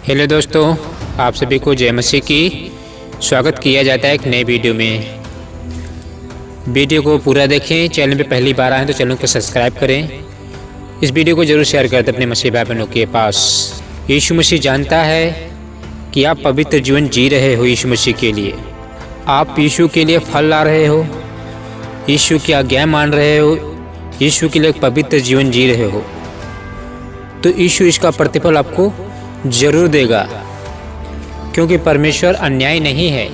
Hello दोस्तों, आप सभी को जय मसीह की स्वागत किया जाता है एक नए वीडियो में। वीडियो को पूरा देखें। चैनल पे पहली बार आए तो चैनल को सब्सक्राइब करें। इस वीडियो को जरूर शेयर करते अपने मसीह भाई बहनों के पास। यीशु मसीह जानता है कि आप पवित्र जीवन जी रहे हो। यीशु मसीह के लिए आप यीशु के लिए फल ला रहे हो, यीशु की आज्ञा मान रहे हो, यीशु के लिए एक पवित्र जीवन जी रहे हो, तो यीशु इसका प्रतिफल आपको जरूर देगा। क्योंकि परमेश्वर अन्याय नहीं है,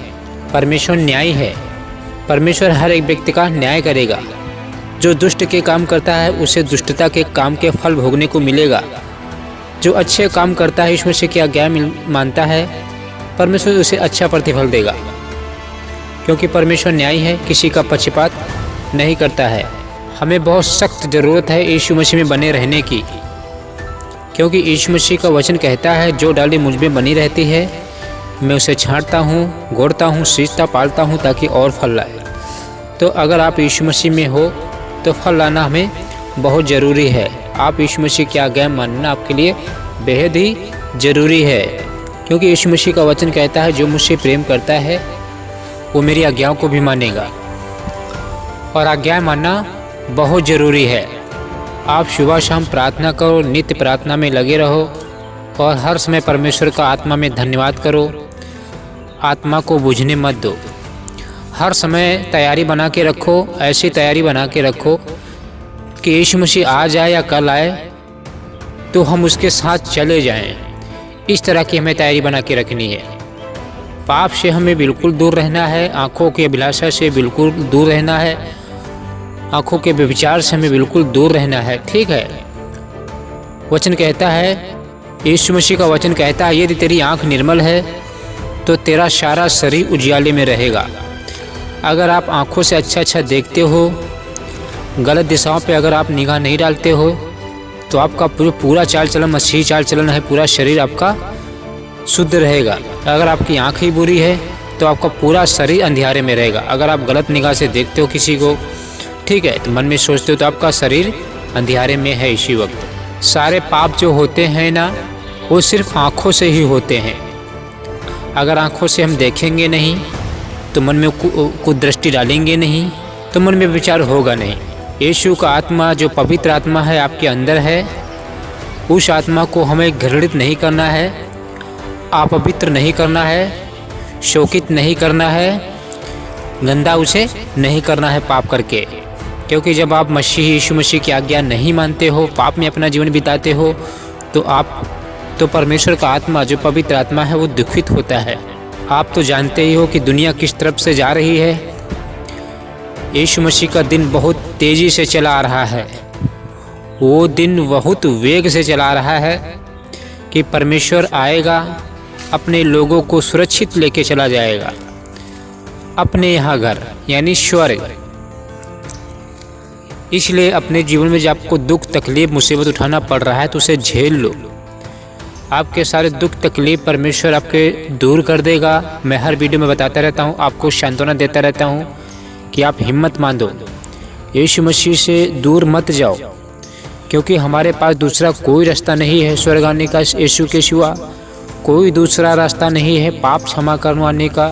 परमेश्वर न्याय है। परमेश्वर हर एक व्यक्ति का न्याय करेगा। जो दुष्ट के काम करता है उसे दुष्टता के काम के फल भोगने को मिलेगा। जो अच्छे काम करता है, ईश्वर से की आज्ञा मानता है, परमेश्वर उसे अच्छा प्रतिफल देगा। क्योंकि परमेश्वर न्याय है, किसी का पक्षपात नहीं करता है। हमें बहुत सख्त ज़रूरत है यीशु मसीह में बने रहने की। क्योंकि यीशु मसीह का वचन कहता है, जो डाली मुझ में बनी रहती है मैं उसे छांटता हूँ, गोड़ता हूँ, सींचता पालता हूँ ताकि और फल लाए। तो अगर आप यीशु मसीह में हो तो फल लाना हमें बहुत ज़रूरी है। आप यीशु मसीह की आज्ञा मानना आपके लिए बेहद ही ज़रूरी है। क्योंकि यीशु मसीह का वचन कहता है, जो मुझसे प्रेम करता है वो मेरी आज्ञाओं को भी मानेगा। और आज्ञा मानना बहुत ज़रूरी है। आप सुबह शाम प्रार्थना करो, नित्य प्रार्थना में लगे रहो और हर समय परमेश्वर का आत्मा में धन्यवाद करो। आत्मा को बुझने मत दो। हर समय तैयारी बना के रखो। ऐसी तैयारी बना के रखो कि यीशु मसीह आ जाए या कल आए तो हम उसके साथ चले जाएं। इस तरह की हमें तैयारी बना के रखनी है। पाप से हमें बिल्कुल दूर रहना है। आँखों की अभिलाषा से बिल्कुल दूर रहना है। आँखों के व्यभिचार से हमें बिल्कुल दूर रहना है। ठीक है, वचन कहता है, यीशु मसीह का वचन कहता है, यदि तेरी आँख निर्मल है तो तेरा सारा शरीर उजियाले में रहेगा। अगर आप आँखों से अच्छा देखते हो, गलत दिशाओं पे अगर आप निगाह नहीं डालते हो तो आपका पूरा चाल चलन, मसीही चाल चलन है, पूरा शरीर आपका शुद्ध रहेगा। अगर आपकी आँख ही बुरी है तो आपका पूरा शरीर अंधियारे में रहेगा। अगर आप गलत निगाह से देखते हो किसी को, ठीक है, तो मन में सोचते हो तो आपका शरीर अंधियारे में है। इसी वक्त सारे पाप जो होते हैं ना, वो सिर्फ आँखों से ही होते हैं। अगर आँखों से हम देखेंगे नहीं तो मन में कुदृष्टि डालेंगे नहीं तो मन में विचार होगा नहीं। यीशु का आत्मा, जो पवित्र आत्मा है आपके अंदर है, उस आत्मा को हमें घृणित नहीं करना है, अपवित्र नहीं करना है, शोकित नहीं करना है, गंदा उसे नहीं करना है पाप करके। क्योंकि जब आप यीशु मसीह की आज्ञा नहीं मानते हो, पाप में अपना जीवन बिताते हो, तो परमेश्वर का आत्मा, जो पवित्र आत्मा है, वो दुखित होता है। आप तो जानते ही हो कि दुनिया किस तरफ से जा रही है। यीशु मसीह का दिन बहुत तेज़ी से चला आ रहा है। वो दिन बहुत वेग से चला रहा है कि परमेश्वर आएगा, अपने लोगों को सुरक्षित लेके चला जाएगा अपने यहाँ घर, यानी स्वर्ग। इसलिए अपने जीवन में जब आपको दुख तकलीफ मुसीबत उठाना पड़ रहा है तो उसे झेल लो। आपके सारे दुख तकलीफ परमेश्वर आपके दूर कर देगा। मैं हर वीडियो में बताता रहता हूँ, आपको सांत्वना देता रहता हूँ कि आप हिम्मत मान दो, यीशु मसीह से दूर मत जाओ। क्योंकि हमारे पास दूसरा कोई रास्ता नहीं है स्वर्ग आने का। यीशु के सिवा कोई दूसरा रास्ता नहीं है पाप क्षमा करवाने का।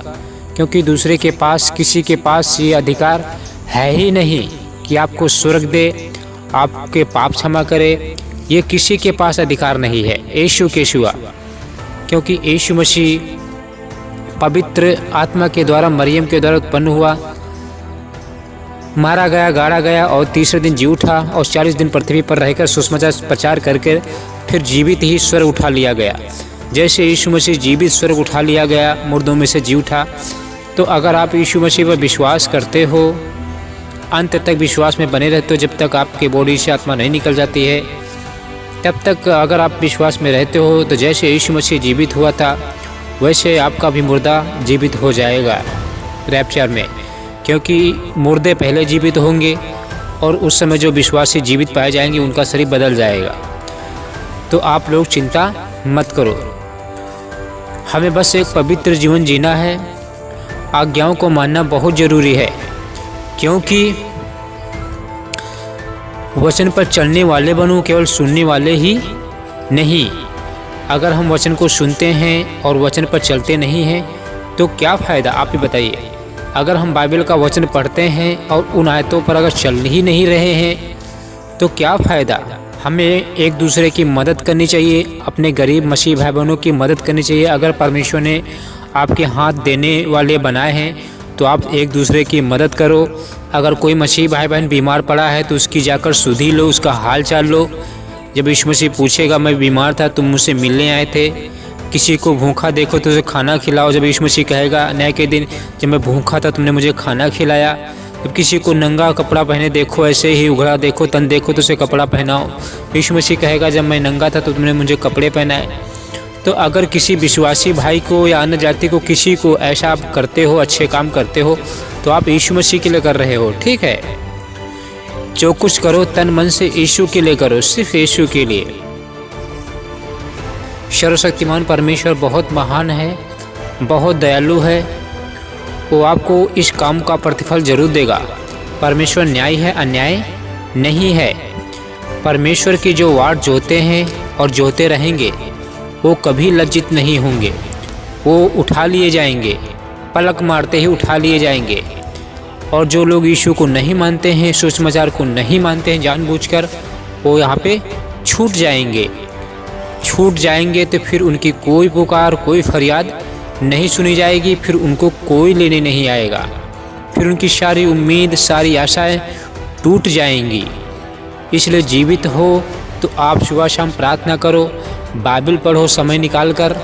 क्योंकि दूसरे के पास, किसी के पास ये अधिकार है ही नहीं कि आपको स्वर्ग दे, आपके पाप क्षमा करे। ये किसी के पास अधिकार नहीं है यीशु के सिवा। क्योंकि यीशु मसीह पवित्र आत्मा के द्वारा, मरियम के द्वारा उत्पन्न हुआ, मारा गया, गाड़ा गया और तीसरे दिन जी उठा और 40 दिन पृथ्वी पर रहकर सुसमाचार प्रचार करके फिर जीवित ही स्वर्ग उठा लिया गया। जैसे यीशु मसीह जीवित स्वर्ग उठा लिया गया, मुर्दों में से जी उठा, तो अगर आप यीशु मसीह पर विश्वास करते हो, अंत तक विश्वास में बने रहते हो, जब तक आपके बॉडी से आत्मा नहीं निकल जाती है, तब तक अगर आप विश्वास में रहते हो, तो जैसे यीशु मसीह जीवित हुआ था वैसे आपका भी मुर्दा जीवित हो जाएगा रैप्चर में। क्योंकि मुर्दे पहले जीवित होंगे और उस समय जो विश्वासी जीवित पाए जाएंगे उनका शरीर बदल जाएगा। तो आप लोग चिंता मत करो। हमें बस एक पवित्र जीवन जीना है। आज्ञाओं को मानना बहुत ज़रूरी है। क्योंकि वचन पर चलने वाले बनो, केवल सुनने वाले ही नहीं। अगर हम वचन को सुनते हैं और वचन पर चलते नहीं हैं तो क्या फ़ायदा, आप ही बताइए। अगर हम बाइबल का वचन पढ़ते हैं और उन आयतों पर अगर चल ही नहीं रहे हैं तो क्या फ़ायदा। हमें एक दूसरे की मदद करनी चाहिए, अपने गरीब मसीह भाई बहनों की मदद करनी चाहिए। अगर परमेश्वर ने आपके हाथ देने वाले बनाए हैं तो आप एक दूसरे की मदद करो। अगर कोई मसीह भाई बहन बीमार पड़ा है तो उसकी जाकर सुधि लो, उसका हाल चाल लो। जब यीशु मसीह पूछेगा मैं बीमार था तुम मुझसे मिलने आए थे, किसी को भूखा देखो तो उसे खाना खिलाओ। जब यीशु मसीह कहेगा न्याय के दिन जब मैं भूखा था तुमने मुझे खाना खिलाया। जब किसी को नंगा कपड़ा पहने देखो, ऐसे ही उघड़ा देखो तन देखो तो उसे कपड़ा पहनाओ। यीशु मसीह कहेगा जब मैं नंगा था तो तुमने मुझे कपड़े पहनाए। तो अगर किसी विश्वासी भाई को या अन्य जाति को किसी को ऐसा आप करते हो, अच्छे काम करते हो तो आप यीशु मसीह के लिए कर रहे हो, ठीक है। जो कुछ करो तन मन से यीशु के लिए करो, सिर्फ यीशु के लिए। सर्वशक्तिमान परमेश्वर बहुत महान है, बहुत दयालु है, वो आपको इस काम का प्रतिफल जरूर देगा। परमेश्वर न्याय है, अन्याय नहीं है। परमेश्वर की जो वाट जोते हैं और जोते रहेंगे वो कभी लज्जित नहीं होंगे, वो उठा लिए जाएंगे, पलक मारते ही उठा लिए जाएंगे। और जो लोग यीशु को नहीं मानते हैं, सुसमाचार को नहीं मानते हैं जानबूझकर, वो यहाँ पे छूट जाएंगे तो फिर उनकी कोई पुकार, कोई फरियाद नहीं सुनी जाएगी, फिर उनको कोई लेने नहीं आएगा, फिर उनकी सारी उम्मीद, सारी आशाएं टूट जाएंगी। इसलिए जीवित हो तो आप सुबह शाम प्रार्थना करो, बाइबल पढ़ो समय निकाल कर,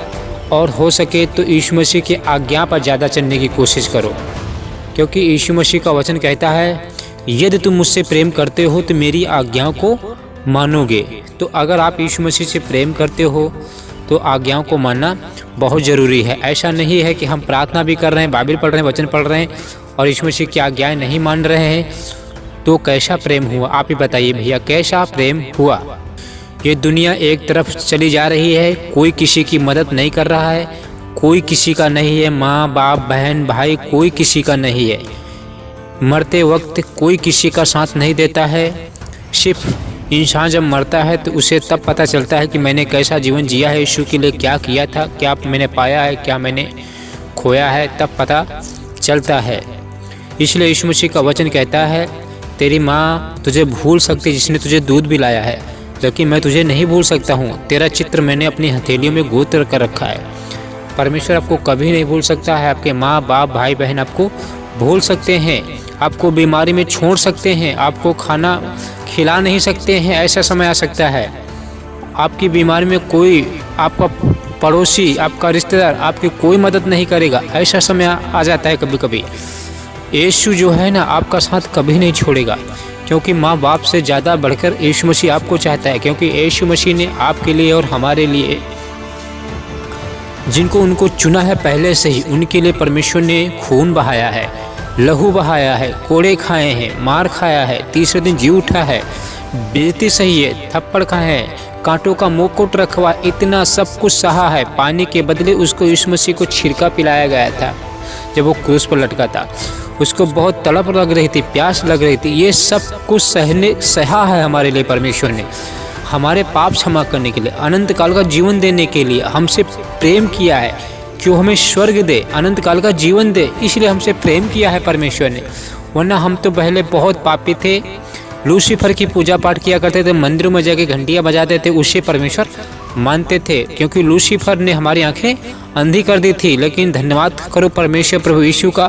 और हो सके तो यीशु मसीह की आज्ञा पर ज़्यादा चलने की कोशिश करो। क्योंकि यीशु मसीह का वचन कहता है यदि तुम मुझसे प्रेम करते हो तो मेरी आज्ञाओं को मानोगे। तो अगर आप यीशु मसीह से प्रेम करते हो तो आज्ञाओं को मानना बहुत ज़रूरी है। ऐसा नहीं है कि हम प्रार्थना भी कर रहे हैं, बाइबल पढ़ रहे हैं, वचन पढ़ रहे हैं और यीशु मसीह की आज्ञाएं नहीं मान रहे हैं, तो कैसा प्रेम हुआ, आप ही बताइए भैया, कैसा प्रेम हुआ। ये दुनिया एक तरफ चली जा रही है, कोई किसी की मदद नहीं कर रहा है, कोई किसी का नहीं है, माँ बाप बहन भाई कोई किसी का नहीं है। मरते वक्त कोई किसी का साथ नहीं देता है। सिर्फ इंसान जब मरता है तो उसे तब पता चलता है कि मैंने कैसा जीवन जिया है, यीशु के लिए क्या किया था, क्या मैंने पाया है, क्या मैंने खोया है, तब पता चलता है। इसलिए यीशु मसीह का वचन कहता है तेरी माँ तुझे भूल सकती है जिसने तुझे दूध भी लाया है, लेकिन मैं तुझे नहीं भूल सकता हूँ। तेरा चित्र मैंने अपनी हथेलियों में गोद कर रखा है। परमेश्वर आपको कभी नहीं भूल सकता है। आपके माँ बाप भाई बहन आपको भूल सकते हैं, आपको बीमारी में छोड़ सकते हैं, आपको खाना खिला नहीं सकते हैं, ऐसा समय आ सकता है। आपकी बीमारी में कोई आपका पड़ोसी, आपका रिश्तेदार आपकी कोई मदद नहीं करेगा, ऐसा समय आ जाता है कभी कभी। यीशु जो है ना आपका साथ कभी नहीं छोड़ेगा, क्योंकि माँ बाप से ज़्यादा बढ़कर यीशु मसीह आपको चाहता है। क्योंकि यीशु मसीह ने आपके लिए और हमारे लिए, जिनको उनको चुना है पहले से ही, उनके लिए परमेश्वर ने खून बहाया है, लहू बहाया है, कोड़े खाए हैं, मार खाया है, तीसरे दिन जी उठा है, बेइज्जती सही है, थप्पड़ खाए हैं, कांटों का मुकुट रखवा, इतना सब कुछ सहा है। पानी के बदले उसको यीशु मसीह को छिड़का पिलाया गया था जब वो क्रूस पर लटका था। उसको बहुत तड़प लग रही थी, प्यास लग रही थी, ये सब कुछ सहा है हमारे लिए। परमेश्वर ने हमारे पाप क्षमा करने के लिए, अनंत काल का जीवन देने के लिए हमसे प्रेम किया है। क्यों हमें स्वर्ग दे, अनंत काल का जीवन दे, इसलिए हमसे प्रेम किया है परमेश्वर ने। वरना हम तो पहले बहुत पापी थे, लूसीफर की पूजा पाठ किया करते थे, मंदिरों में जाके घंटियाँ बजाते थे, उससे परमेश्वर मानते थे, क्योंकि लूसीफर ने हमारी आंखें अंधी कर दी थी। लेकिन धन्यवाद करो परमेश्वर प्रभु यीशु का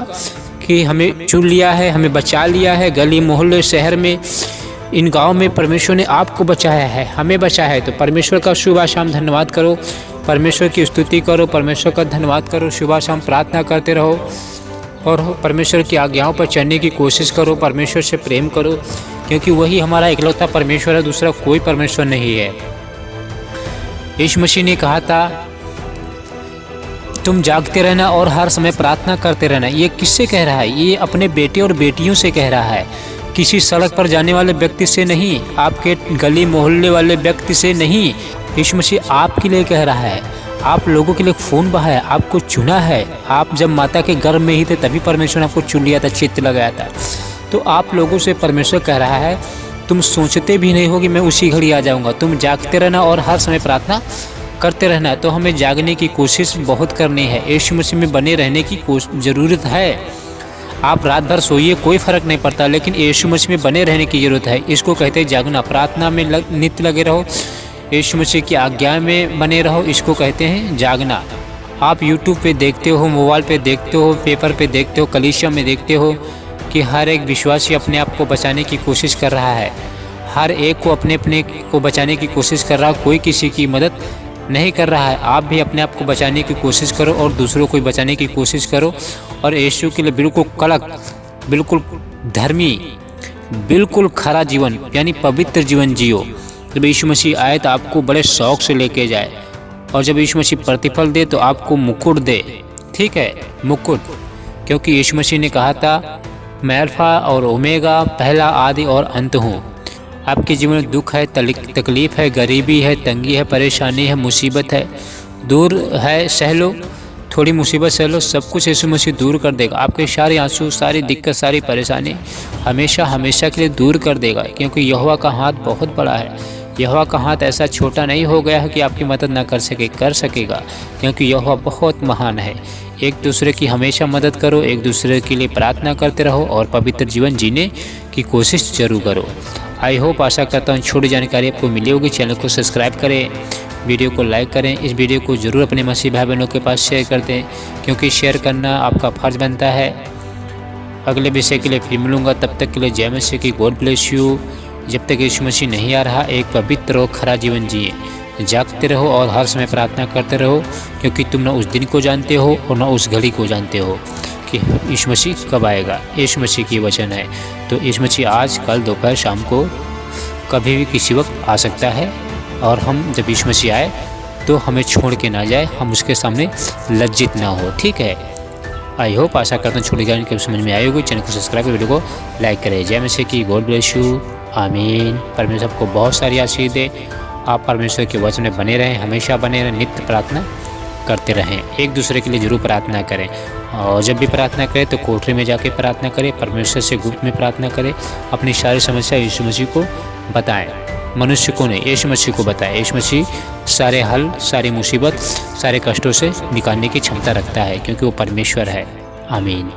कि हमें चुन लिया है, हमें बचा लिया है। गली मोहल्ले शहर में, इन गाँव में परमेश्वर ने आपको बचाया है, हमें बचाया है। तो परमेश्वर का सुबह शाम धन्यवाद करो, परमेश्वर की स्तुति करो, परमेश्वर का धन्यवाद करो, सुबह शाम प्रार्थना करते रहो और परमेश्वर की आज्ञाओं पर चलने की कोशिश करो, परमेश्वर से प्रेम करो, क्योंकि वही हमारा इकलौता परमेश्वर है, दूसरा कोई परमेश्वर नहीं है। यीशु मसीह ने कहा था तुम जागते रहना और हर समय प्रार्थना करते रहना। ये किससे कह रहा है? ये अपने बेटे और बेटियों से कह रहा है, किसी सड़क पर जाने वाले व्यक्ति से नहीं, आपके गली मोहल्ले वाले व्यक्ति से नहीं। यीशु मसीह आपके लिए कह रहा है, आप लोगों के लिए खून बहाया, आपको चुना है। आप जब माता के गर्भ में ही थे तभी परमेश्वर ने आपको चुन लिया था, चित्त लगाया था। तो आप लोगों से परमेश्वर कह रहा है तुम सोचते भी नहीं हो कि मैं उसी घड़ी आ जाऊंगा। तुम जागते रहना और हर समय प्रार्थना करते रहना है। तो हमें जागने की कोशिश बहुत करनी है, यीशु मसीह में बने रहने की ज़रूरत है। आप रात भर सोइए, कोई फ़र्क नहीं पड़ता, लेकिन यीशु मसीह में बने रहने की ज़रूरत है। इसको कहते हैं जागना। प्रार्थना में नित्य लगे रहो, यीशु मसीह की आज्ञा में बने रहो, इसको कहते हैं जागना। आप यूट्यूब पे देखते हो, मोबाइल पे देखते हो, पेपर पे देखते हो, कलीसिया में देखते हो कि हर एक विश्वासी अपने आप को बचाने की कोशिश कर रहा है। हर एक को अपने को बचाने की कोशिश कर रहा है, कोई किसी की मदद नहीं कर रहा है। आप भी अपने आप को बचाने की कोशिश करो और दूसरों को बचाने की कोशिश करो, और यीशु के लिए बिल्कुल कड़क, बिल्कुल धर्मी, बिल्कुल खरा जीवन यानी पवित्र जीवन जियो। जब यीशु मसीह आए तो आपको बड़े शौक से लेके जाए, और जब यीशु मसीह प्रतिफल दे तो आपको मुकुट दे। ठीक है, मुकुट, क्योंकि यीशु मसीह ने कहा था मैं अल्फा और ओमेगा, पहला आदि और अंत हूँ। आपके जीवन में दुख है, तकलीफ है, गरीबी है, तंगी है, परेशानी है, मुसीबत है, दूर है, सह लो, थोड़ी मुसीबत सह लो, सब कुछ यीशु मसीह दूर कर देगा। आपके सारे आंसू, सारी दिक्कत, सारी परेशानी हमेशा हमेशा के लिए दूर कर देगा, क्योंकि यहोवा का हाथ बहुत बड़ा है। यहोवा का हाथ ऐसा छोटा नहीं हो गया है कि आपकी मदद ना कर सकेगा, क्योंकि यहोवा बहुत महान है। एक दूसरे की हमेशा मदद करो, एक दूसरे के लिए प्रार्थना करते रहो और पवित्र जीवन जीने की कोशिश जरूर करो। आई होप, आशा करता हूँ छोटी जानकारी आपको मिली होगी। चैनल को सब्सक्राइब करें, वीडियो को लाइक करें, इस वीडियो को ज़रूर अपने मसीह भाई बहनों के पास शेयर कर दें, क्योंकि शेयर करना आपका फ़र्ज़ बनता है। अगले विषय के लिए फिर मिलूँगा, तब तक के लिए जय मसीह की, गॉड ब्लेस यू। जब तक यीशु मसीह नहीं आ रहा, एक पवित्र और खरा जीवन जिए, जागते रहो और हर समय प्रार्थना करते रहो, क्योंकि तुम न उस दिन को जानते हो और न उस घड़ी को जानते हो कि यीशु मसीह कब आएगा। यीशु मसीह की वचन है, तो यीशु मसीह आज, कल, दोपहर, शाम को, कभी भी किसी वक्त आ सकता है। और हम जब यीशु मसीह आए तो हमें छोड़ के ना जाए, हम उसके सामने लज्जित ना हो। ठीक है, आई होप, आशा करता हूँ छोटी जानकारी समझ में आई होगी। चैनल को सब्सक्राइब कर वीडियो को लाइक करें। जय मसीह की, गॉड ब्लेस यू, आमीन। परमेश्वर आपको बहुत सारी आशीष दे। आप परमेश्वर के वचन में बने रहें, हमेशा बने रहें, नित्य प्रार्थना करते रहें। एक दूसरे के लिए जरूर प्रार्थना करें, और जब भी प्रार्थना करें तो कोठरी में जाके प्रार्थना करें, परमेश्वर से गुप्त में प्रार्थना करें। अपनी सारी समस्या यीशु मसीह को बताएं, मनुष्य को नहीं, यीशु मसीह को बताएं। यीशु मसीह सारे हल, सारी मुसीबत, सारे कष्टों से निकालने की क्षमता रखता है, क्योंकि वो परमेश्वर है। आमीन।